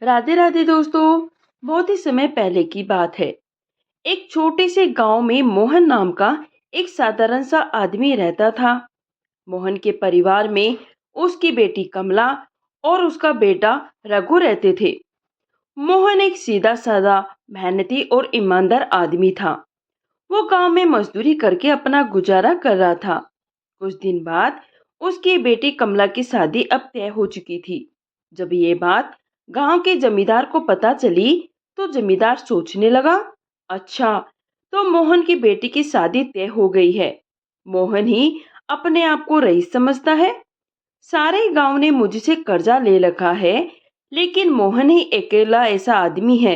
राधे राधे दोस्तों। बहुत ही समय पहले की बात है। एक छोटे से गांव में मोहन नाम का एक साधारण सा आदमी रहता था। मोहन के परिवार में उसकी बेटी कमला और उसका बेटा रघु रहते थे। मोहन एक सीधा साधा, मेहनती और ईमानदार आदमी था। वो गांव में मजदूरी करके अपना गुजारा कर रहा था। कुछ दिन बाद उसकी बेटी कमला की शादी अब तय हो चुकी थी। जब ये बात गांव के जमींदार को पता चली तो जमींदार सोचने लगा, अच्छा, तो मोहन की बेटी की शादी तय हो गई है। मोहन ही अपने आप को रईस समझता है। सारे गांव ने मुझसे कर्जा ले रखा है, लेकिन मोहन ही अकेला ऐसा आदमी है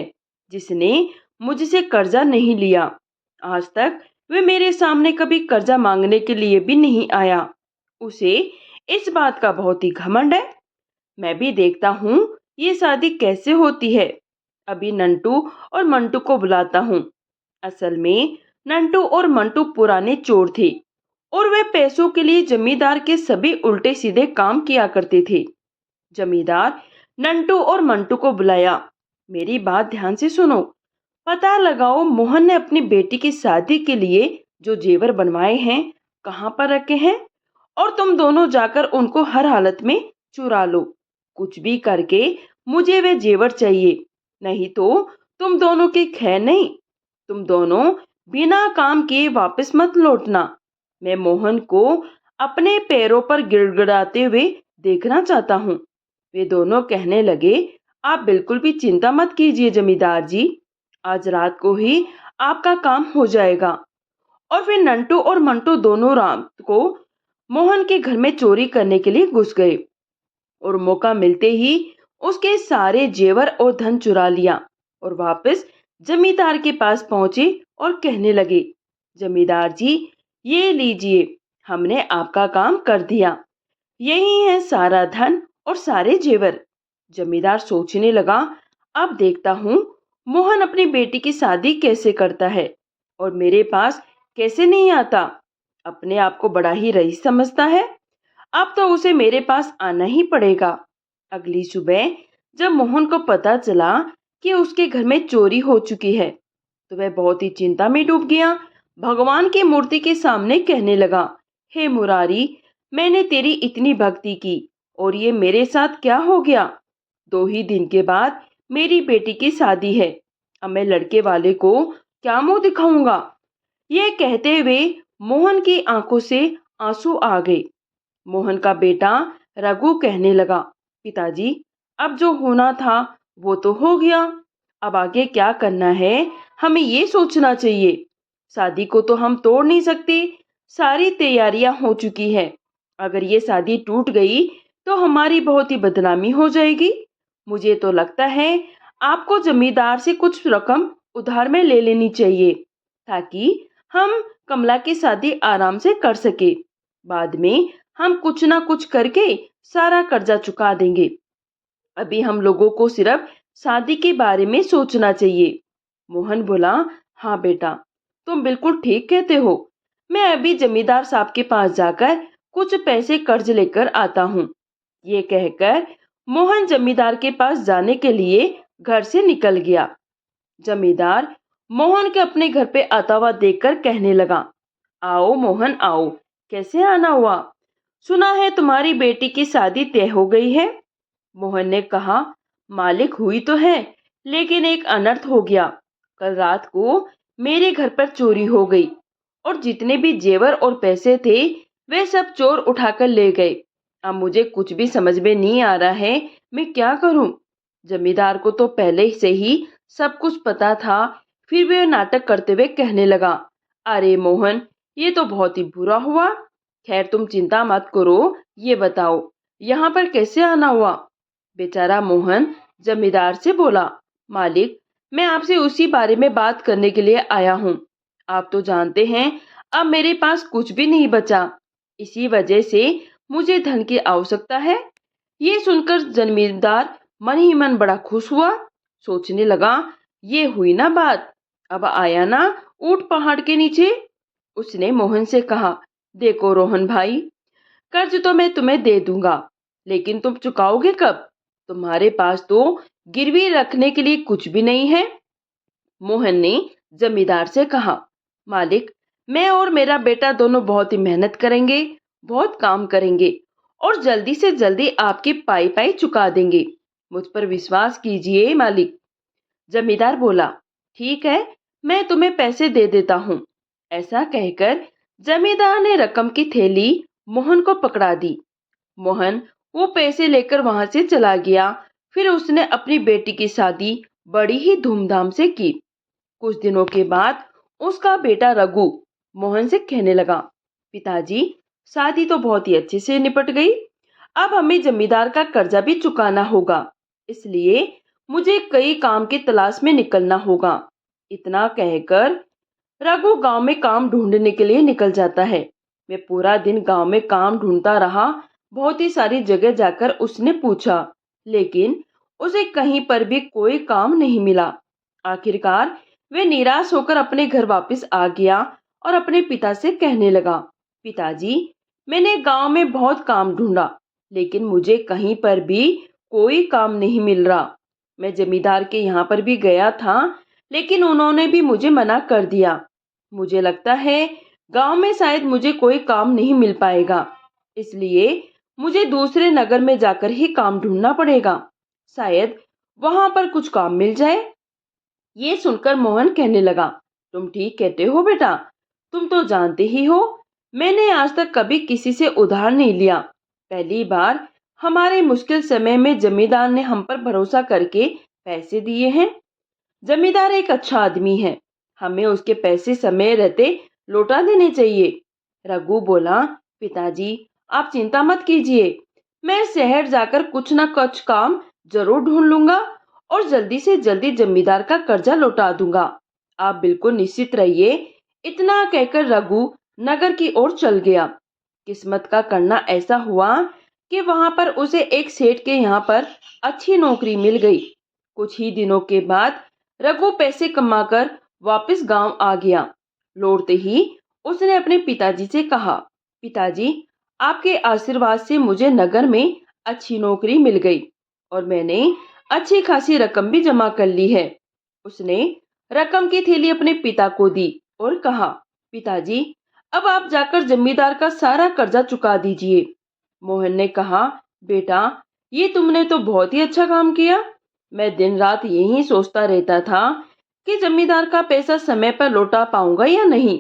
जिसने मुझसे कर्जा नहीं लिया। आज तक वे मेरे सामने कभी कर्जा मांगने के लिए भी नहीं आया। उसे इस बात का बहुत ही घमंड है। मैं भी देखता हूँ ये शादी कैसे होती है। अभी नंटू और मंटू को बुलाता हूँ। असल में नंटू और मंटू पुराने चोर थे और वे पैसों के लिए जमींदार के सभी उल्टे सीधे काम किया करते थे। जमींदार नंटू और मंटू को बुलाया। मेरी बात ध्यान से सुनो। पता लगाओ मोहन ने अपनी बेटी की शादी के लिए जो जेवर बनवाए हैं कहाँ पर रखे हैं, और तुम दोनों जाकर उनको हर हालत में चुरा लो। कुछ भी करके मुझे वे जेवर चाहिए, नहीं तो तुम दोनों की खैर नहीं। तुम दोनों बिना काम किए वापस मत लौटना। मैं मोहन को अपने पैरों पर गिड़गिड़ाते हुए देखना चाहता हूँ। वे दोनों कहने लगे, आप बिल्कुल भी चिंता मत कीजिए जमींदार जी, आज रात को ही आपका काम हो जाएगा। और फिर नंटू और मंटू दोनों रात को मोहन के घर में चोरी करने के लिए घुस गए और मौका मिलते ही उसके सारे जेवर और धन चुरा लिया और वापस जमींदार के पास पहुंचे और कहने लगे, जमींदार जी, ये लीजिए, हमने आपका काम कर दिया। यही है सारा धन और सारे जेवर। जमींदार सोचने लगा, अब देखता हूँ मोहन अपनी बेटी की शादी कैसे करता है और मेरे पास कैसे नहीं आता। अपने आप को बड़ा ही रईस समझता है। अब तो उसे मेरे पास आना ही पड़ेगा। अगली सुबह जब मोहन को पता चला कि उसके घर में चोरी हो चुकी है तो वह बहुत ही चिंता में डूब गया। भगवान की मूर्ति के सामने कहने लगा, हे मुरारी, मैंने तेरी इतनी भक्ति की और ये मेरे साथ क्या हो गया। 2 ही दिन के बाद मेरी बेटी की शादी है। अब मैं लड़के वाले को क्या मुंह दिखाऊंगा। ये कहते हुए मोहन की आंखों से आंसू आ गए। मोहन का बेटा रघु कहने लगा, पिताजी, अब जो होना था वो तो हो गया। अब आगे क्या करना है हमें ये सोचना चाहिए। शादी को तो हम तोड़ नहीं सकते, सारी तैयारियां हो चुकी है। अगर ये शादी टूट गई तो हमारी बहुत ही बदनामी हो जाएगी। मुझे तो लगता है आपको जमींदार से कुछ रकम उधार में ले लेनी चाहिए ताकि हम कमला की शादी आराम से कर सके। बाद में हम कुछ ना कुछ करके सारा कर्जा चुका देंगे। अभी हम लोगों को सिर्फ शादी के बारे में सोचना चाहिए। मोहन बोला, हाँ बेटा, तुम बिल्कुल ठीक कहते हो। मैं अभी जमींदार साहब के पास जाकर कुछ पैसे कर्ज लेकर आता हूँ। ये कहकर मोहन जमींदार के पास जाने के लिए घर से निकल गया। जमींदार मोहन के अपने घर पे आता हुआ देखकर कहने लगा, आओ मोहन आओ, कैसे आना हुआ। सुना है तुम्हारी बेटी की शादी तय हो गई है। मोहन ने कहा, मालिक हुई तो है, लेकिन एक अनर्थ हो गया। कल रात को मेरे घर पर चोरी हो गई और जितने भी जेवर और पैसे थे वे सब चोर उठाकर ले गए। अब मुझे कुछ भी समझ में नहीं आ रहा है, मैं क्या करूं। जमींदार को तो पहले से ही सब कुछ पता था, फिर भी वह नाटक करते हुए कहने लगा, अरे मोहन, ये तो बहुत ही बुरा हुआ। खैर तुम चिंता मत करो, ये बताओ यहाँ पर कैसे आना हुआ। बेचारा मोहन जमींदार से बोला, मालिक, मैं आपसे उसी बारे में बात करने के लिए आया हूँ। आप तो जानते हैं अब मेरे पास कुछ भी नहीं बचा, इसी वजह से मुझे धन की आवश्यकता है। ये सुनकर जमींदार मन ही मन बड़ा खुश हुआ। सोचने लगा, ये हुई ना बात, अब आया ना ऊंट पहाड़ के नीचे। उसने मोहन से कहा, देखो रोहन भाई, कर्ज तो मैं तुम्हें दे दूंगा, लेकिन तुम चुकाओगे कब। तुम्हारे पास तो गिरवी रखने के लिए कुछ भी नहीं है। मोहन ने जमींदार से कहा, मालिक, मैं और मेरा बेटा दोनों बहुत ही मेहनत करेंगे, बहुत काम करेंगे और जल्दी से जल्दी आपकी पाई पाई चुका देंगे। मुझ पर विश्वास कीजिए मालिक। जमींदार बोला, ठीक है, मैं तुम्हें पैसे दे देता हूँ। ऐसा कहकर जमींदार ने रकम की थैली मोहन को पकड़ा दी। मोहन वो पैसे लेकर वहां से चला गया। फिर उसने अपनी बेटी की शादी बड़ी ही धूमधाम से की। कुछ दिनों के बाद उसका बेटा रघु मोहन से कहने लगा, पिताजी, शादी तो बहुत ही अच्छे से निपट गई। अब हमें जमींदार का कर्जा भी चुकाना होगा, इसलिए मुझे कई काम की तलाश में निकलना होगा। इतना कहकर रघु गांव में काम ढूंढने के लिए निकल जाता है। मैं पूरा दिन गांव में काम ढूंढता रहा। बहुत ही सारी जगह जाकर उसने पूछा, लेकिन उसे कहीं पर भी कोई काम नहीं मिला। आखिरकार वे निराश होकर अपने घर वापस आ गया और अपने पिता से कहने लगा, पिताजी, मैंने गांव में बहुत काम ढूंढा, लेकिन मुझे कहीं पर भी कोई काम नहीं मिल रहा। मैं जमींदार के यहाँ पर भी गया था, लेकिन उन्होंने भी मुझे मना कर दिया। मुझे लगता है गांव में शायद मुझे कोई काम नहीं मिल पाएगा, इसलिए मुझे दूसरे नगर में जाकर ही काम ढूंढना पड़ेगा। शायद वहां पर कुछ काम मिल जाए। ये सुनकर मोहन कहने लगा, तुम ठीक कहते हो बेटा। तुम तो जानते ही हो, मैंने आज तक कभी किसी से उधार नहीं लिया। पहली बार हमारे मुश्किल समय में जमींदार ने हम पर भरोसा करके पैसे दिए हैं। जमींदार एक अच्छा आदमी है, हमें उसके पैसे समय रहते लौटा देने चाहिए। रघु बोला, पिताजी, आप चिंता मत कीजिए, मैं शहर जाकर कुछ ना कुछ काम जरूर ढूंढ लूंगा और जल्दी से जल्दी जमींदार का कर्जा लौटा दूंगा। आप बिल्कुल निश्चित रहिए। इतना कहकर रघु नगर की ओर चल गया। किस्मत का करना ऐसा हुआ कि वहां पर उसे एक सेठ के यहाँ पर अच्छी नौकरी मिल गई। कुछ ही दिनों के बाद रघु पैसे कमाकर वापस गांव आ गया। लौटते ही उसने अपने पिताजी से कहा, पिताजी, आपके आशीर्वाद से मुझे नगर में अच्छी नौकरी मिल गई और मैंने अच्छी खासी रकम भी जमा कर ली है। उसने रकम की थैली अपने पिता को दी और कहा, पिताजी, अब आप जाकर जमींदार का सारा कर्जा चुका दीजिए। मोहन ने कहा, बेटा, ये तुमने तो बहुत ही अच्छा काम किया। मैं दिन रात यही सोचता रहता था कि जमींदार का पैसा समय पर लौटा पाऊंगा या नहीं।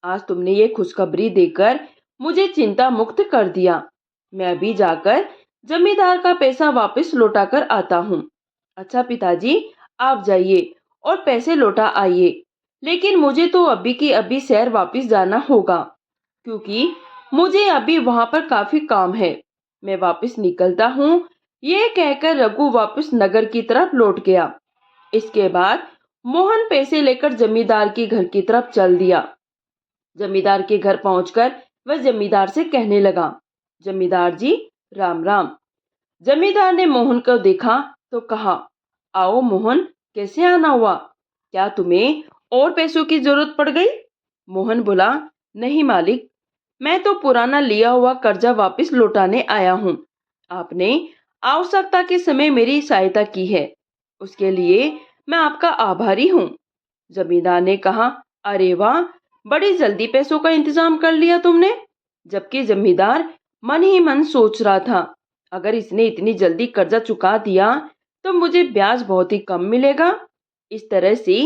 आज तुमने ये खुशखबरी देकर मुझे चिंता मुक्त कर दिया। मैं अभी जाकर जमींदार का पैसा वापस लौटा कर आता हूँ। अच्छा पिताजी, आप जाइए और पैसे लौटा आइए, लेकिन मुझे तो अभी की अभी शहर वापस जाना होगा, क्योंकि मुझे अभी वहां पर काफी काम है। मैं वापस निकलता हूँ। ये कहकर रघु वापस नगर की तरफ लौट गया। इसके बाद मोहन पैसे लेकर जमींदार के घर की तरफ चल दिया। जमींदार के घर पहुंचकर वह जमींदार से कहने लगा, जमींदार जी, राम राम। जमींदार ने मोहन को देखा तो कहा, आओ मोहन, कैसे आना हुआ? क्या तुम्हें और पैसों की जरूरत पड़ गई? मोहन बोला, नहीं मालिक, मैं तो पुराना लिया हुआ कर्जा वापस लौटाने आया हूँ। आपने आवश्यकता के समय मेरी सहायता की है, उसके लिए मैं आपका आभारी हूँ। जमींदार ने कहा, अरे वाह, बड़ी जल्दी पैसों का इंतजाम कर लिया तुमने। जबकि जमींदार मन ही मन सोच रहा था, अगर इसने इतनी जल्दी कर्जा चुका दिया तो मुझे ब्याज बहुत ही कम मिलेगा। इस तरह से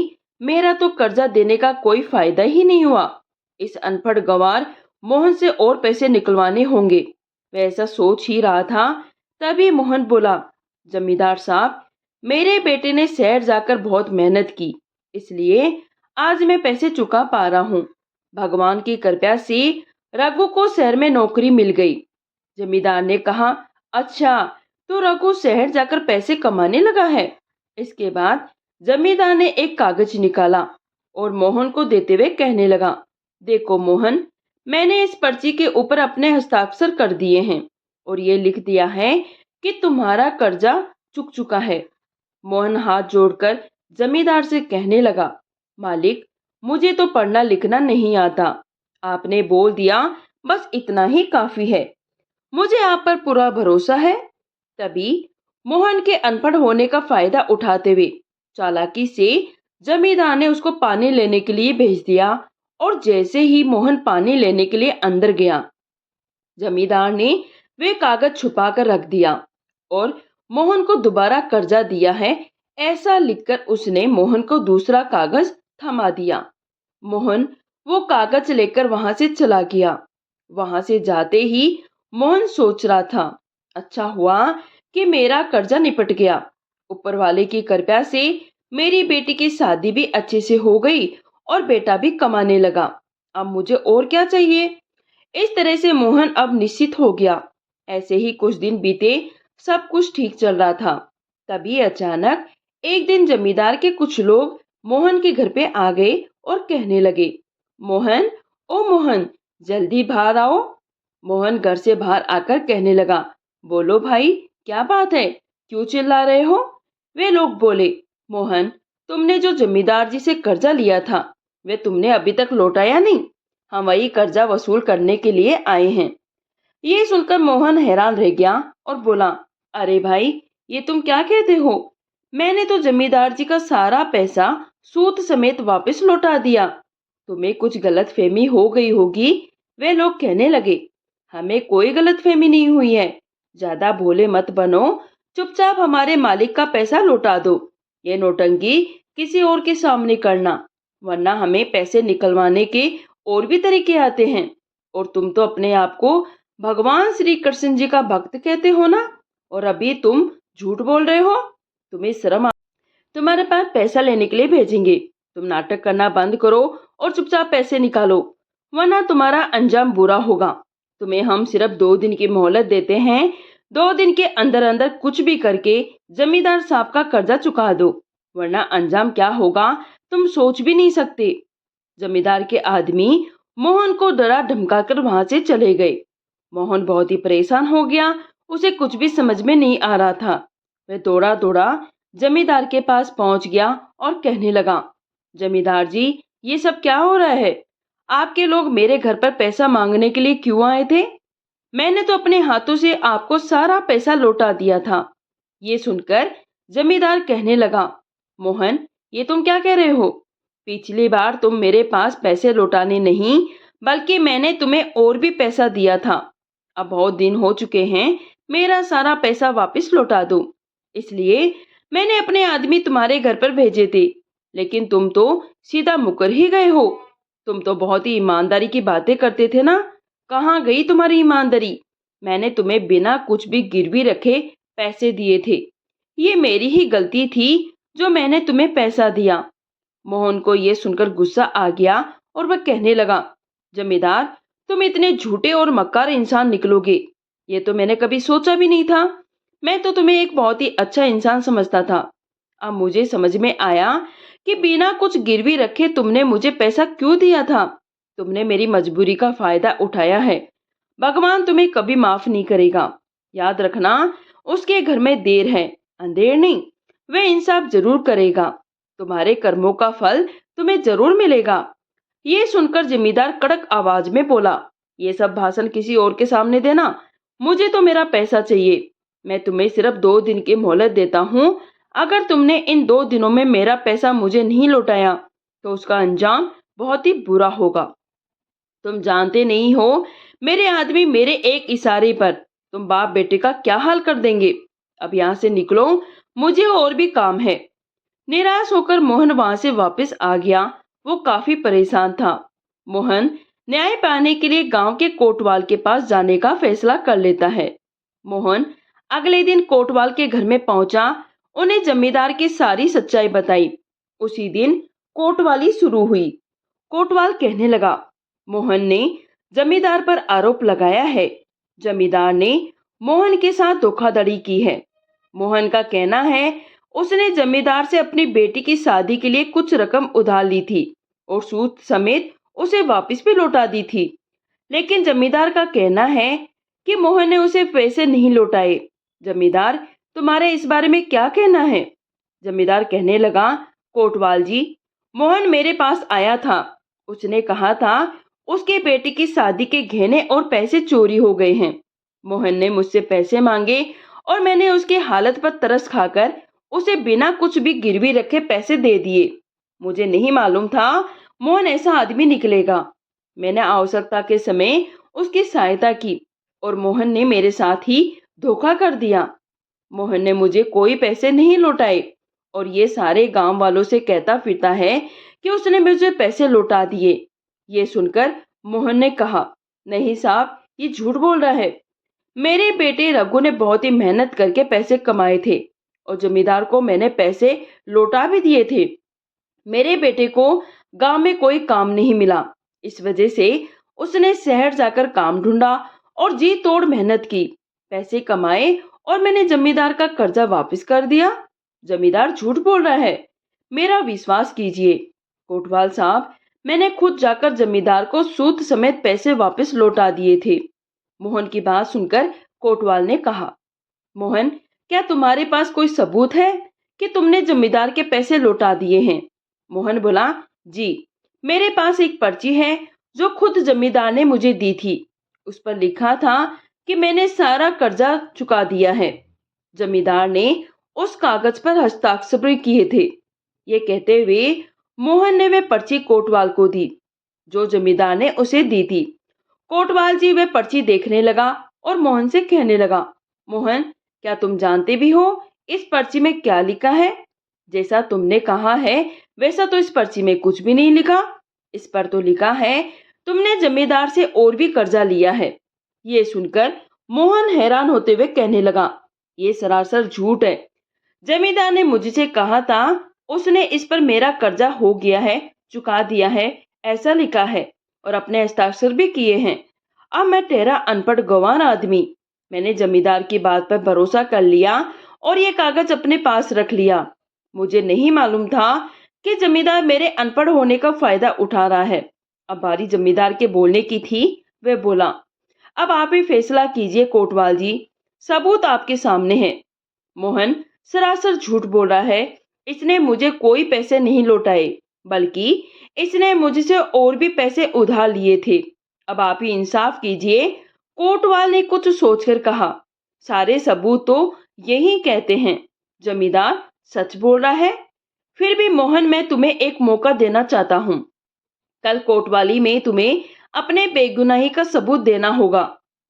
मेरा तो कर्जा देने का कोई फायदा ही नहीं हुआ। इस अनपढ़ गंवार मोहन से और पैसे निकलवाने होंगे। वह ऐसा सोच ही रहा था, तभी मोहन बोला, जमींदार साहब, मेरे बेटे ने शहर जाकर बहुत मेहनत की, इसलिए आज मैं पैसे चुका पा रहा हूँ। भगवान की कृपा से रघु को शहर में नौकरी मिल गई। जमींदार ने कहा, अच्छा, तो रघु शहर जाकर पैसे कमाने लगा है। इसके बाद जमींदार ने एक कागज निकाला और मोहन को देते हुए कहने लगा, देखो मोहन, मैंने इस पर्ची के ऊपर अपने हस्ताक्षर कर दिए हैं और ये लिख दिया है कि तुम्हारा कर्जा चुक चुका है। मोहन हाथ जोड़कर जमींदार से कहने लगा, मालिक, मुझे तो पढ़ना लिखना नहीं आता। आपने बोल दिया, बस इतना ही काफी है। मुझे आप पर पूरा भरोसा है। तभी मोहन के अनपढ़ होने का फायदा उठाते हुए चालाकी से जमींदार ने उसको पानी लेने के लिए भेज दिया। और जैसे ही मोहन पानी लेने के लिए अंदर गया, जमींदार ने वे कागज छुपा कर रख दिया और मोहन को दोबारा कर्जा दिया है ऐसा लिखकर उसने मोहन को दूसरा कागज थमा दिया। मोहन वो कागज लेकर वहां से चला गया। वहां से जाते ही मोहन सोच रहा था, अच्छा हुआ कि मेरा कर्जा निपट गया। ऊपर वाले की कृपा से मेरी बेटी की शादी भी अच्छे से हो गई और बेटा भी कमाने लगा। अब मुझे और क्या चाहिए। इस तरह से मोहन अब निश्चित हो गया। ऐसे ही कुछ दिन बीते, सब कुछ ठीक चल रहा था। तभी अचानक एक दिन जमींदार के कुछ लोग मोहन के घर पे आ गए और कहने लगे, मोहन, ओ मोहन, जल्दी बाहर आओ। मोहन घर से बाहर आकर कहने लगा, बोलो भाई, क्या बात है, क्यों चिल्ला रहे हो। वे लोग बोले, मोहन, तुमने जो जमींदार जी से कर्जा लिया था वे तुमने अभी तक लौटाया नहीं। हम वही कर्जा वसूल करने के लिए आए हैं। ये सुनकर मोहन हैरान रह गया और बोला, अरे भाई, ये तुम क्या कहते हो। मैंने तो जमींदार जी का सारा पैसा सूद समेत वापस लौटा दिया। तुम्हें कुछ गलतफहमी हो गई होगी। वे लोग कहने लगे, हमें कोई गलतफहमी नहीं हुई है। ज्यादा भोले मत बनो, चुपचाप हमारे मालिक का पैसा लौटा दो। ये नौटंकी किसी और के सामने करना, वरना हमें पैसे निकलवाने के और भी तरीके आते हैं। और तुम तो अपने आप को भगवान श्री कृष्ण जी का भक्त कहते हो ना, और अभी तुम झूठ बोल रहे हो। तुम्हें शर्म तुम्हारे पास पैसा लेने के लिए भेजेंगे। तुम नाटक करना बंद करो और चुपचाप पैसे निकालो, वरना तुम्हारा अंजाम बुरा होगा। तुम्हें हम सिर्फ 2 दिन की मोहलत देते हैं। 2 दिन के अंदर अंदर कुछ भी करके जमींदार साहब का कर्जा चुका दो, वरना अंजाम क्या होगा तुम सोच भी नहीं सकते। जमींदार के आदमी मोहन को डरा धमका कर वहां से चले गए। मोहन बहुत ही परेशान हो गया। उसे कुछ भी समझ में नहीं आ रहा था। वह दौड़ा दौड़ा जमींदार के पास पहुंच गया और कहने लगा, जमींदार जी, ये सब क्या हो रहा है। आपके लोग मेरे घर पर पैसा मांगने के लिए क्यों आए थे। मैंने तो अपने हाथों से आपको सारा पैसा लौटा दिया था। ये सुनकर जमींदार कहने लगा, मोहन, ये तुम क्या कह रहे हो। पिछली बार तुम मेरे पास पैसे लौटाने नहीं, बल्कि मैंने तुम्हें और भी पैसा दिया था। अब बहुत दिन हो चुके हैं, मेरा सारा पैसा वापस लौटा दो। इसलिए मैंने अपने आदमी तुम्हारे घर पर भेजे थे, लेकिन तुम तो सीधा मुकर ही गए हो। तुम तो बहुत ही ईमानदारी की बातें करते थे ना, कहाँ गई तुम्हारी ईमानदारी। मैंने तुम्हें बिना कुछ भी गिरवी रखे पैसे दिए थे। ये मेरी ही गलती थी जो मैंने तुम्हें पैसा दिया। मोहन को ये सुनकर गुस्सा आ गया और वह कहने लगा, जमींदार, तुम इतने झूठे और मक्कार इंसान निकलोगे, ये तो मैंने कभी सोचा भी नहीं था। मैं तो तुम्हें एक बहुत ही अच्छा इंसान समझता था। अब मुझे समझ में आया कि बिना कुछ गिरवी रखे तुमने मुझे पैसा क्यों दिया था। तुमने मेरी मजबूरी का फायदा उठाया है। भगवान तुम्हें कभी माफ नहीं करेगा। याद रखना, उसके घर में देर है, अंधेर नहीं। वह इंसाफ जरूर करेगा। तुम्हारे कर्मों का फल तुम्हें जरूर मिलेगा। ये सुनकर जमींदार कड़क आवाज में बोला, ये सब भाषण किसी और के सामने देना। मुझे तो मेरा पैसा चाहिए। मैं तुम्हें सिर्फ 2 दिन की मोहलत देता हूँ। अगर तुमने इन 2 दिनों में मेरा पैसा मुझे नहीं लौटाया तो उसका अंजाम बहुत ही बुरा होगा। तुम जानते नहीं हो, मेरे आदमी मेरे एक इशारे पर तुम बाप बेटे का क्या हाल कर देंगे। अब यहाँ से निकलो, मुझे और भी काम है। निराश होकर मोहन वहां से वापस आ गया। वो काफी परेशान था। मोहन न्याय पाने के लिए गांव के कोतवाल के पास जाने का फैसला कर लेता है। मोहन अगले दिन कोतवाल के घर में पहुंचा। उन्हें जमींदार की सारी सच्चाई बताई। उसी दिन कोतवाली शुरू हुई। कोतवाल कहने लगा, मोहन ने जमींदार पर आरोप लगाया है। जमींदार ने मोहन के साथ धोखाधड़ी की है। मोहन का कहना है उसने जमींदार से अपनी बेटी की शादी के लिए कुछ रकम उधार ली थी और सूद समेत उसे वापस भी लौटा दी थी। लेकिन जमींदार का कहना है कि मोहन ने उसे पैसे नहीं लौटाए। जमींदार, तुम्हारे इस बारे में क्या कहना है। जमींदार कहने लगा, कोतवाल जी, मोहन मेरे पास आया था। उसने कहा था उसके बेटी की शादी के गहने और पैसे चोरी हो गए हैं। मोहन ने मुझसे पैसे मांगे और मैंने उसकी हालत पर तरस खाकर उसे बिना कुछ भी गिरवी रखे पैसे दे दिए। मुझे नहीं मालूम था मोहन ऐसा आदमी निकलेगा। मैंने आवश्यकता के समय उसकी सहायता की और मोहन ने मेरे साथ ही धोखा कर दिया। मोहन ने मुझे कोई पैसे नहीं लौटाए और ये सारे गांव वालों से कहता फिरता है कि उसने मुझे पैसे लौटा दिए। ये सुनकर मोहन ने कहा, नहीं साहब, ये झूठ बोल रहा है। मेरे बेटे रघु ने बहुत ही मेहनत करके पैसे कमाए थे और जमींदार को मैंने पैसे लौटा भी दिए थे। मेरे बेटे को गांव में कोई काम नहीं मिला, इस वजह से उसने शहर जाकर काम ढूंढा और जी तोड़ मेहनत की, पैसे कमाए और मैंने जमींदार का कर्जा वापस कर दिया। जमींदार झूठ बोल रहा है, मेरा विश्वास कीजिए कोटवाल साहब, मैंने खुद जाकर जमींदार को सूद समेत पैसे वापस लौटा दिए थे। मोहन की बात सुनकर कोटवाल ने कहा, मोहन, क्या तुम्हारे पास कोई सबूत है कि तुमने जमींदार के पैसे लौटा दिए हैं? मोहन बोला, जी, मेरे पास एक पर्ची है जो खुद जमींदार ने मुझे दी थी। उस पर लिखा था कि मैंने सारा कर्जा चुका दिया है। जमींदार ने उस कागज पर हस्ताक्षर भी किए थे। ये कहते हुए मोहन ने वे पर्ची कोटवाल को दी जो जमींदार ने उसे दी थी। कोटवाल जी वे पर्ची देखने लगा और मोहन से कहने लगा, मोहन, क्या तुम जानते भी हो इस पर्ची में क्या लिखा है? जैसा तुमने कहा है वैसा तो इस पर्ची में कुछ भी नहीं लिखा। इस पर तो लिखा है तुमने जमींदार से और भी कर्जा लिया है। ये सुनकर मोहन हैरान होते हुए कहने लगा, ये सरासर झूठ है। जमींदार ने मुझसे कहा था उसने इस पर मेरा कर्जा हो गया है, चुका दिया है, ऐसा लिखा है और अपने हस्ताक्षर भी किए हैं। अब मैं ठहरा अनपढ़ गंवार आदमी, मैंने जमींदार की बात पर भरोसा कर लिया और ये कागज अपने पास रख लिया। मुझे नहीं मालूम था कि जमींदार मेरे अनपढ़ होने का फायदा उठा रहा है। अब बारी जमींदार के बोलने की थी। वह बोला, अब आप ही फैसला कीजिए कोटवाल जी, सबूत आपके सामने है। मोहन सरासर झूठ बोल रहा है, इसने मुझे कोई पैसे नहीं लौटाए, बल्कि इसने मुझसे और भी पैसे उधार लिए थे। अब आप ही इंसाफ कीजिए। कोटवाल ने कुछ सोचकर कहा, सारे सबूत तो यही कहते हैं जमींदार सच बोल रहा है। फिर भी मोहन, मैं तुम्हें एक मौका देना चाहता हूँ। कल कोतवाली में तुम्हें अपने बेगुनाही का सबूत देना होगा।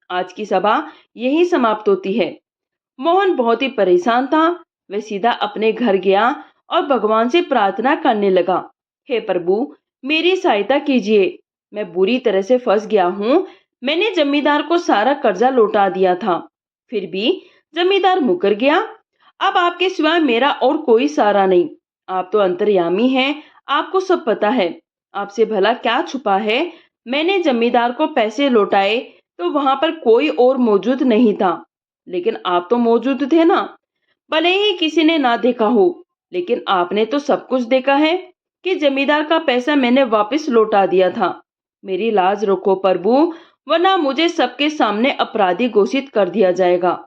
आज की सभा यही समाप्त होती है। मोहन बहुत ही परेशान था। वह सीधा अपने घर गया और भगवान से प्रार्थना करने लगा, हे प्रभु, मेरी सहायता कीजिए, मैं बुरी तरह से फंस गया हूँ। मैंने जमींदार को सारा कर्जा लौटा दिया था, फिर भी जमींदार मुकर गया। अब आपके सिवाय मेरा और कोई सहारा नहीं। आप तो अंतर्यामी हैं, आपको सब पता है। आपसे भला क्या छुपा है? मैंने जमींदार को पैसे लौटाए तो वहां पर कोई और मौजूद नहीं था, लेकिन आप तो मौजूद थे ना। भले ही किसी ने ना देखा हो, लेकिन आपने तो सब कुछ देखा है कि जमींदार का पैसा मैंने वापस लौटा दिया था। मेरी लाज रखो प्रभु, वरना मुझे सबके सामने अपराधी घोषित कर दिया जाएगा।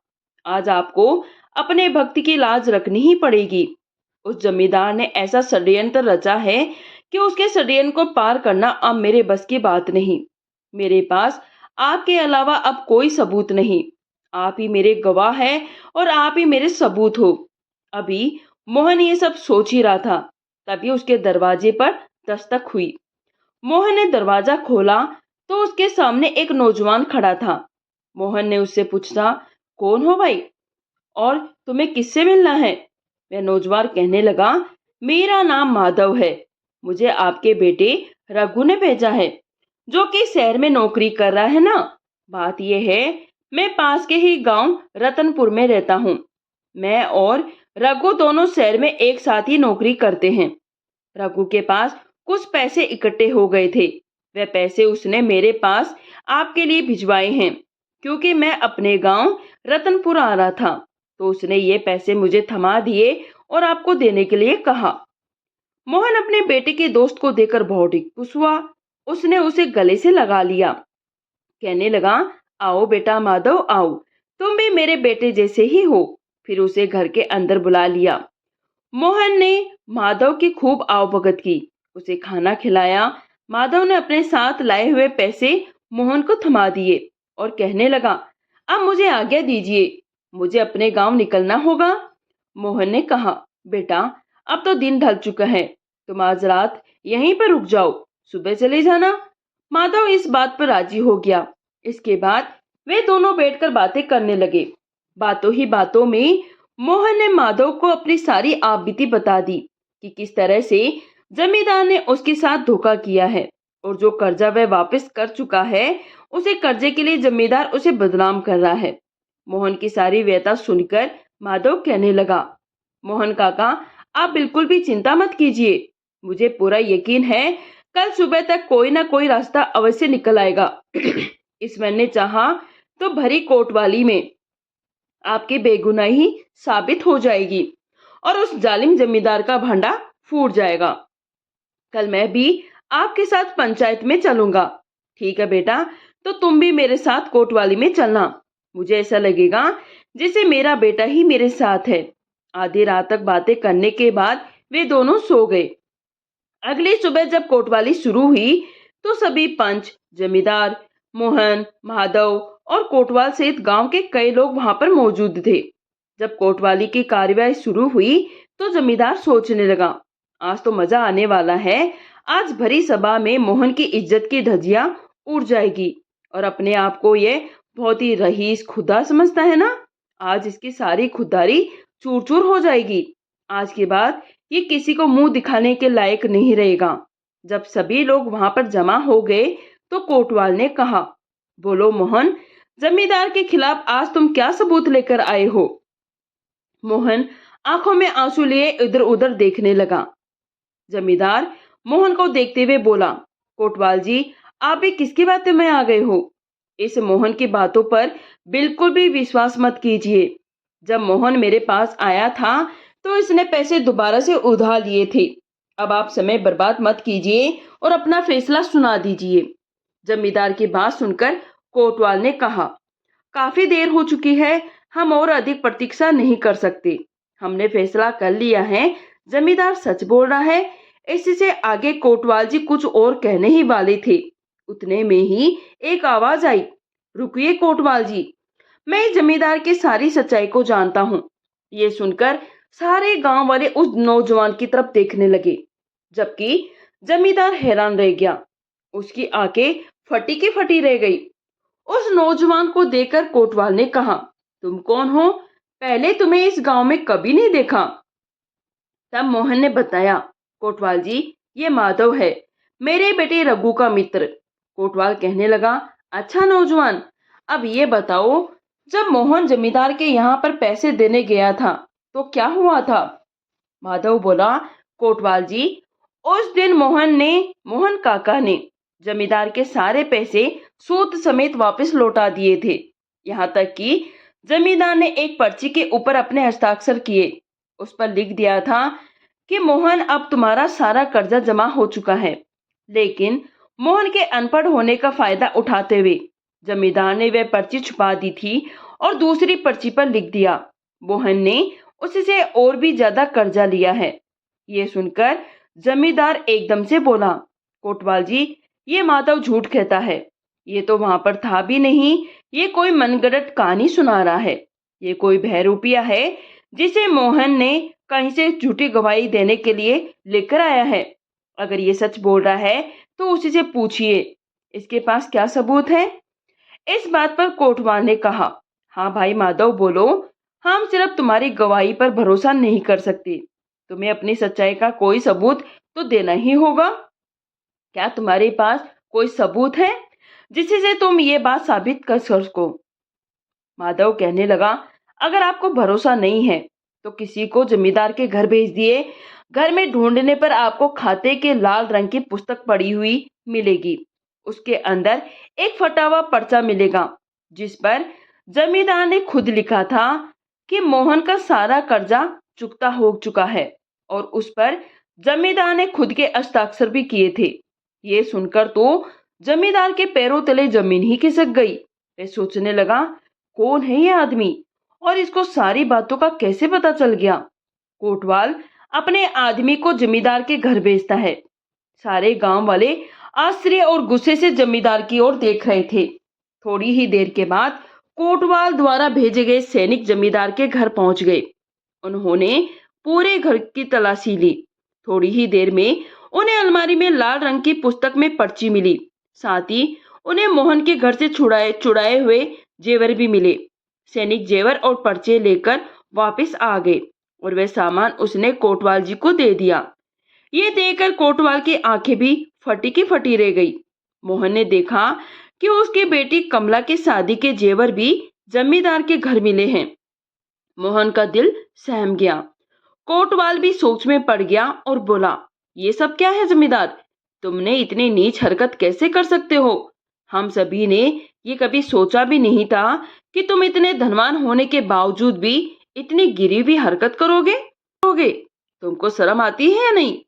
आज आपको अपने भक्त की लाज रखनी ही पड़ेगी। उस जमींदार ने ऐसा षड्यंत्र रचा है कि उसके षड्यंत्र को पार करना अब मेरे बस की बात नहीं। मेरे पास आपके अलावा अब कोई सबूत नहीं। आप ही मेरे गवाह हैं और आप ही मेरे सबूत हो। अभी मोहन ये सब सोच ही रहा था, तभी उसके दरवाजे पर दस्तक हुई। मोहन ने दरवाजा खोला तो उसके सामने एक नौजवान खड़ा था। मोहन ने उससे पूछा, कौन हो भाई और तुम्हें किससे मिलना है? वह नौजवान कहने लगा, मेरा नाम माधव है। मुझे आपके बेटे रघु ने भेजा है, जो कि शहर में नौकरी कर रहा है ना। बात यह है, मैं पास के ही गांव रतनपुर में रहता हूँ। मैं और रघु दोनों शहर में एक साथ ही नौकरी करते हैं। रघु के पास कुछ पैसे इकट्ठे हो गए थे। वह पैसे उसने मेरे पास आपके लिए भिजवाए हैं, क्योंकि मैं अपने गांव रतनपुर आ रहा था, तो उसने ये पैसे मुझे थमा दिए और आपको देने के लिए कहा। मोहन अपने बेटे के दोस्त को देखकर बहुत ही खुश हुआ। उसने उसे गले से लगा लिया, कहने लगा, आओ बेटा माधव, आओ, तुम भी मेरे बेटे जैसे ही हो। फिर उसे घर के अंदर बुला लिया। मोहन ने माधव की खूब आवभगत की, उसे खाना खिलाया। माधव ने अपने साथ लाए हुए पैसे मोहन को थमा दिए और कहने लगा, अब मुझे आज्ञा दीजिए, मुझे अपने गांव निकलना होगा। मोहन ने कहा, बेटा अब तो दिन ढल चुका है, तुम आज रात यहीं पर रुक जाओ, सुबह चले जाना। माधव इस बात पर राजी हो गया। इसके बाद वे दोनों बैठकर बातें करने लगे। बातों ही बातों में मोहन ने माधव को अपनी सारी आपबीती बता दी कि किस तरह से जमींदार ने उसके साथ धोखा किया है और जो कर्जा वह वापस कर चुका है, उसे कर्जे के लिए जमींदार उसे बदनाम कर रहा है। मोहन की सारी व्यथा सुनकर माधव कहने लगा, मोहन काका, आप बिल्कुल भी चिंता मत कीजिए, मुझे पूरा यकीन है कल सुबह तक कोई ना कोई रास्ता अवश्य निकल आएगा। ईश्वर ने चाहा तो भरी कोतवाली में आपकी बेगुनाही साबित हो जाएगी और उस जालिम जमींदार का भांडा फूट जाएगा। कल मैं भी आपके साथ पंचायत में चलूंगा। ठीक है बेटा, तो तुम भी मेरे साथ कोतवाली में चलना। मुझे ऐसा लगेगा जैसे मेरा बेटा ही मेरे साथ है। आधी रात तक बातें करने के बाद वे दोनों सो गए। अगली सुबह जब कोतवाली शुरू हुई तो सभी पंच, जमींदार, मोहन, माधव और कोतवाल सहित गांव के कई लोग वहां पर मौजूद थे। जब कोतवाली की कार्यवाही शुरू हुई तो जमींदार सोचने लगा, आज तो मजा आने वाला है। आज भरी सभा में मोहन की इज्जत की धज्जियां उड़ जाएगी और अपने आप को ये बहुत ही रईस खुदा समझता है ना, आज इसकी सारी खुददारी चूर चूर हो जाएगी। आज के बाद ये किसी को मुंह दिखाने के लायक नहीं रहेगा। जब सभी लोग वहां पर जमा हो गए तो कोतवाल ने कहा, बोलो मोहन, जमींदार के खिलाफ आज तुम क्या सबूत लेकर आए हो? मोहन आंखों में आंसू लिए इधर उधर देखने लगा। जमींदार मोहन को देखते हुए बोला, कोतवाल जी, आप भी किसकी बातें में आ गए हो? इस मोहन की बातों पर बिल्कुल भी विश्वास मत कीजिए। जब मोहन मेरे पास आया था तो इसने पैसे दोबारा से उधार लिए थे। अब आप समय बर्बाद मत कीजिए और अपना फैसला सुना दीजिए। जमींदार की बात सुनकर कोतवाल ने कहा, काफी देर हो चुकी है, हम और अधिक प्रतीक्षा नहीं कर सकते। हमने फैसला कर लिया है। जमींदार सच बोल रहा है। इससे आगे कोतवाल जी कुछ और कहने ही वाले थे, उतने में ही एक आवाज आई, रुकिए कोतवाल जी, मैं इस जमींदार की सारी सच्चाई को जानता हूँ। ये सुनकर सारे गांव वाले उस नौजवान की तरफ देखने लगे, जबकि जमींदार हैरान रह गया। उसकी आंखें फटी की फटी रह गई। उस नौजवान को देखकर कोतवाल ने कहा, तुम कौन हो? पहले तुम्हें इस गांव में कभी नहीं देखा। तब मोहन ने बताया, कोतवाल जी, ये माधव है, मेरे बेटे रघु का मित्र। कोतवाल कहने लगा, अच्छा नौजवान, अब ये बताओ, जब मोहन जमींदार के यहाँ पर पैसे देने गया था तो क्या हुआ था? माधव बोला, कोतवाल जी, उस दिन मोहन काका ने जमींदार के सारे पैसे सूद समेत वापस लौटा दिए थे। यहाँ तक कि जमींदार ने एक पर्ची के ऊपर अपने हस्ताक्षर किए। उस पर लिख दिया था कि मोहन, अब तुम्हारा सारा कर्जा जमा हो चुका है। लेकिन मोहन के अनपढ़ होने का फायदा उठाते हुए जमींदार ने वह पर्ची छुपा दी थी और दूसरी पर्ची पर लिख दिया, मोहन ने उससे और भी ज्यादा कर्जा लिया है। ये सुनकर जमींदार एकदम से बोला, कोतवाल जी, ये माधव झूठ कहता है, ये तो वहां पर था भी नहीं, ये कोई मनगढ़ंत कहानी सुना रहा है। ये कोई बहरूपिया है जिसे मोहन ने कहीं से झूठी गवाही देने के लिए लेकर आया है। अगर ये सच बोल रहा है तो उसी से पूछिए, इसके पास क्या सबूत है? इस बात पर कोतवाल ने कहा, हाँ भाई माधव, बोलो, हम सिर्फ तुम्हारी गवाही पर भरोसा नहीं कर सकते, तुम्हें अपनी सच्चाई का कोई सबूत तो देना ही होगा। क्या तुम्हारे पास कोई सबूत है जिससे तुम ये बात साबित कर सको? माधव कहने लगा, अगर आपको भरोसा नहीं है तो किसी को जमींदार के घर भेज दिए। घर में ढूंढने पर आपको खाते के लाल रंग की पुस्तक पड़ी हुई मिलेगी। उसके अंदर एक फटा हुआ पर्चा मिलेगा जिस पर जमींदार ने खुद लिखा था कि मोहन का सारा कर्जा चुकता हो चुका है और उस पर जमींदार ने खुद के हस्ताक्षर भी किए थे। ये सुनकर तो जमींदार के पैरों तले जमीन ही खिसक गई। वह सोचने लगा, कौन है ये आदमी और इसको सारी बातों का कैसे पता चल गया? कोतवाल अपने आदमी को जमींदार के घर भेजता है। सारे गांव वाले आश्चर्य और गुस्से से जमींदार की ओर देख रहे थे। थोड़ी ही देर के बाद कोतवाल द्वारा भेजे गए सैनिक जमींदार के घर पहुंच गए। उन्होंने पूरे घर की तलाशी ली। थोड़ी ही देर में उन्हें अलमारी में लाल रंग की पुस्तक में पर्ची मिली। साथ ही उन्हें मोहन के घर से छुड़ाए छुड़ाए हुए जेवर भी मिले। सैनिक जेवर और पर्चे लेकर वापस आ गए और वह सामान उसने कोतवाल जी को दे दिया। ये देखकर कोतवाल की आंखें भी फटी की फटी रह गई। मोहन ने देखा कि उसकी बेटी कमला की शादी के जेवर भी जमींदार के घर मिले हैं। मोहन का दिल सहम गया। कोतवाल भी सोच में पड़ गया और बोला, ये सब क्या है जमींदार? तुमने इतनी नीच हरकत कैसे कर सकते हो? हम सभी ने ये कभी सोचा भी नहीं था कि तुम इतने धनवान होने के बावजूद भी इतनी गिरी हुई हरकत करोगे। तुमको शर्म आती है या नहीं?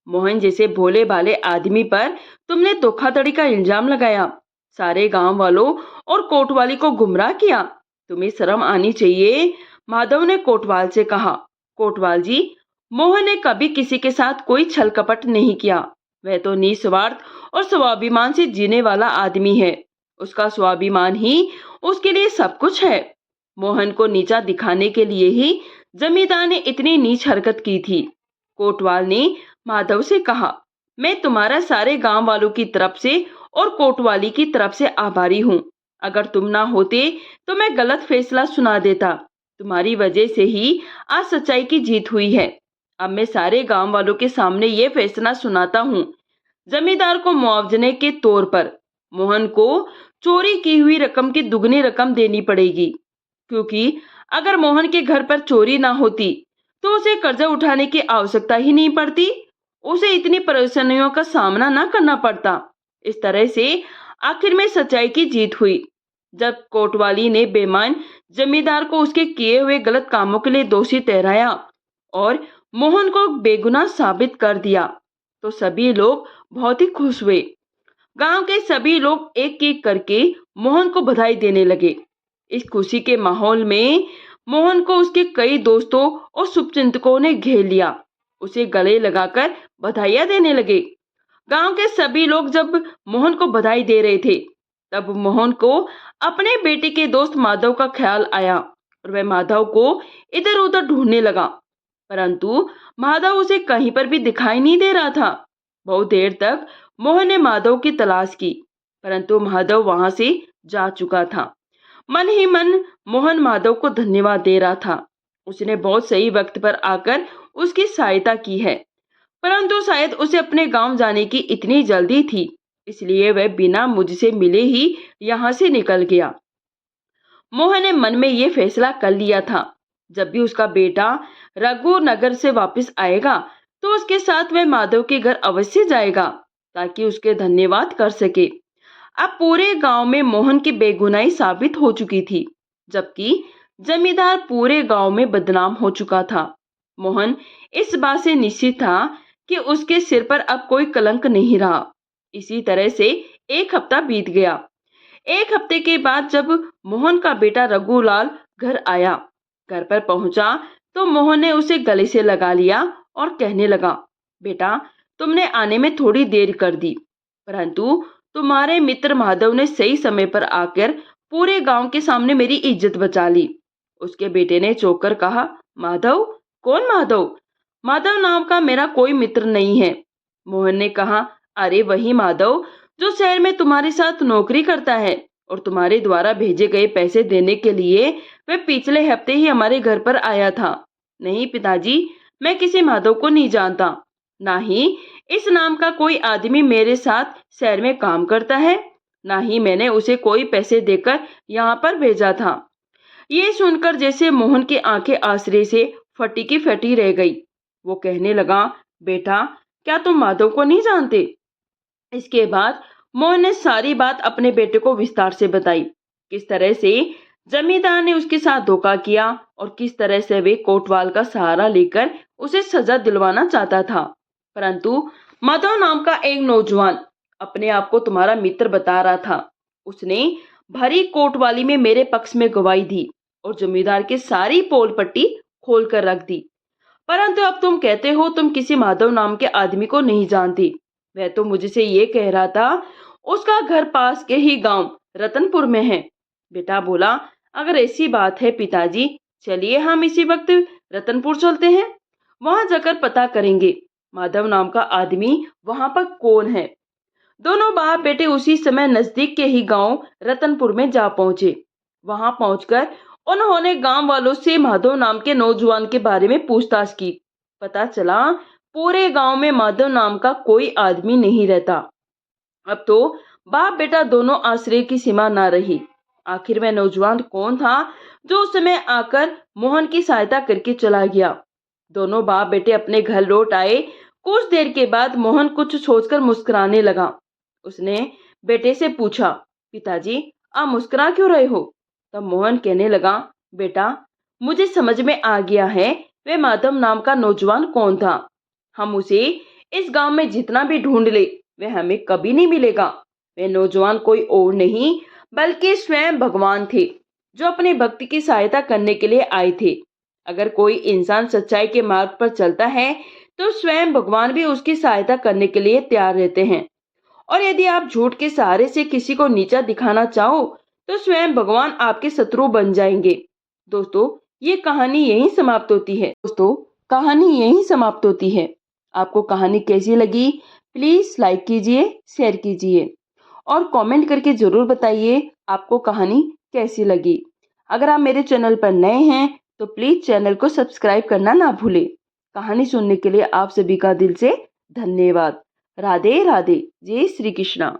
मोहन जैसे भोले भाले आदमी पर तुमने धोखाधड़ी का इल्जाम लगाया, सारे गांव वालों और कोतवाली को गुमराह किया। तुम्हें शर्म आनी चाहिए। माधव ने कोतवाल से कहा। कोतवाल जी, मोहन ने कभी किसी के साथ कोई छल कपट नहीं किया। वह तो निस्वार्थ और स्वाभिमान से जीने वाला आदमी है। उसका स्वाभिमान ही उसके लिए सब कुछ है। मोहन को नीचा दिखाने के लिए ही जमींदार ने इतनी नीच हरकत की थी। कोतवाल ने माधव से कहा, मैं तुम्हारा सारे गांव वालों की तरफ से और कोतवाली की तरफ से आभारी हूँ। अगर तुम ना होते तो मैं गलत फैसला सुना देता। तुम्हारी वजह से ही आज सच्चाई की जीत हुई है। अब मैं सारे गांव वालों के सामने ये फैसला सुनाता हूँ। जमींदार को मुआवजे के तौर पर मोहन को चोरी की हुई रकम की दुगनी रकम देनी पड़ेगी, क्योंकि अगर मोहन के घर पर चोरी ना होती तो उसे कर्जा उठाने की आवश्यकता ही नहीं पड़ती। उसे इतनी परेशानियों का सामना ना करना पड़ता। इस तरह से आखिर में सच्चाई की जीत हुई। जब कोतवाली ने बेईमान जमींदार को उसके किए हुए गलत कामों के लिए दोषी ठहराया और मोहन को बेगुनाह साबित कर दिया, तो सभी लोग बहुत ही खुश हुए। गांव के सभी लोग एक एक करके मोहन को बधाई देने लगे। इस खुशी के माहौल में मोहन को उसके कई दोस्तों और शुभचिंतकों ने घेर लिया। उसे गले लगाकर बधाइयां देने लगे। गांव के सभी लोग जब मोहन को बधाई दे रहे थे, तब मोहन को अपने बेटे के दोस्त माधव का ख्याल आया और वह माधव को इधर उधर ढूंढने लगा, परंतु माधव उसे कहीं पर भी दिखाई नहीं दे रहा था। बहुत देर तक मोहन ने माधव की तलाश की, परंतु माधव वहां से जा चुका था। मन ही मन मोहन माधव को धन्यवाद दे रहा था। उसने बहुत सही वक्त पर आकर उसकी सहायता की है, परंतु शायद उसे अपने गांव जाने की इतनी जल्दी थी, इसलिए वह बिना मुझसे मिले ही यहाँ से निकल गया। मोहन ने मन में ये फैसला कर लिया था, जब भी उसका बेटा रघु नगर से वापस आएगा तो उसके साथ वह माधव के घर अवश्य जाएगा, ताकि उसके धन्यवाद कर सके। अब पूरे गांव में मोहन की बेगुनाही साबित हो चुकी थी, जबकि जमींदार पूरे गांव में बदनाम हो चुका था। मोहन इस बात से निश्चित था कि उसके सिर पर अब कोई कलंक नहीं रहा। इसी तरह से एक हफ्ता बीत गया। एक हफ्ते के बाद जब मोहन का बेटा रघुलाल घर आया, घर पर पहुंचा तो मोहन ने उसे गले से लगा लिया और कहने लगा, बेटा, तुमने आने में थोड़ी देर कर दी, परंतु तुम्हारे मित्र माधव ने सही समय पर आकर पूरे गांव के सामने मेरी इज्जत बचा ली। उसके बेटे ने चौंक कर कहा, माधव? कौन माधव? माधव नाम का मेरा कोई मित्र नहीं है। मोहन ने कहा, अरे वही माधव जो शहर में तुम्हारे साथ नौकरी करता है और तुम्हारे द्वारा भेजे गए पैसे देने के लिए वह पिछले हफ्ते ही हमारे घर पर आया था। नहीं पिताजी, मैं किसी माधव को नहीं जानता, ना ही इस नाम का कोई आदमी मेरे साथ शहर में काम करता है, ना ही मैंने उसे कोई पैसे देकर यहाँ पर भेजा था। ये सुनकर जैसे मोहन की आंखें आश्चर्य से फटी की फटी रह गई। वो कहने लगा, बेटा, क्या तुम माधव को नहीं जानते? इसके बाद मोहन ने सारी बात अपने बेटे को विस्तार से बताई, किस तरह से जमींदार ने उसके साथ धोखा किया और किस तरह से वे कोतवाल का सहारा लेकर उसे सजा दिलवाना चाहता था। परंतु माधव नाम का एक नौजवान अपने आप को तुम्हारा मित्र बता रहा था। उसने भरी कोतवाली में मेरे पक्ष में गवाही दी और जमींदार की सारी पोल पट्टी खोल कर रख दी। परंतु अब तुम कहते हो तुम किसी माधव नाम के आदमी को नहीं जानती। वह तो मुझसे ये कह रहा था उसका घर पास के ही गांव रतनपुर में है। बेटा बोला, अगर ऐसी बात है पिताजी, चलिए हम इसी वक्त रतनपुर चलते हैं। वहां जाकर पता करेंगे माधव नाम का आदमी वहां पर कौन है। दोनों बाप बेटे उसी समय नजदीक के ही गांव रतनपुर में जा पहुंचे। वहां पहुंचकर उन्होंने गांव वालों से माधव नाम के नौजवान के बारे में पूछताछ की। पता चला पूरे गांव में माधव नाम का कोई आदमी नहीं रहता। अब तो बाप बेटा दोनों आश्रय की सीमा ना रही। आखिर में नौजवान कौन था जो उस समय आकर मोहन की सहायता करके चला गया। दोनों बाप बेटे अपने घर लौट आए। कुछ देर के बाद मोहन कुछ सोचकर मुस्कुराने लगा। उसने बेटे से पूछा, पिताजी आप मुस्कुरा क्यों रहे हो? तब मोहन कहने लगा, बेटा मुझे समझ में आ गया है वे माधव नाम का नौजवान कौन था। हम उसे इस गांव में जितना भी ढूंढ ले वे हमें कभी नहीं मिलेगा। वे नौजवान कोई और नहीं बल्कि स्वयं भगवान थे जो अपने भक्त की सहायता करने के लिए आए थे। अगर कोई इंसान सच्चाई के मार्ग पर चलता है तो स्वयं भगवान भी उसकी सहायता करने के लिए तैयार रहते हैं। और यदि आप झूठ के सहारे से किसी को नीचा दिखाना चाहो तो स्वयं भगवान आपके शत्रु बन जाएंगे। दोस्तों ये कहानी यहीं समाप्त होती है। आपको कहानी कैसी लगी प्लीज लाइक कीजिए, शेयर कीजिए और कमेंट करके जरूर बताइए आपको कहानी कैसी लगी। अगर आप मेरे चैनल पर नए हैं तो प्लीज चैनल को सब्सक्राइब करना ना भूलें। कहानी सुनने के लिए आप सभी का दिल से धन्यवाद। राधे राधे, जय श्री कृष्णा।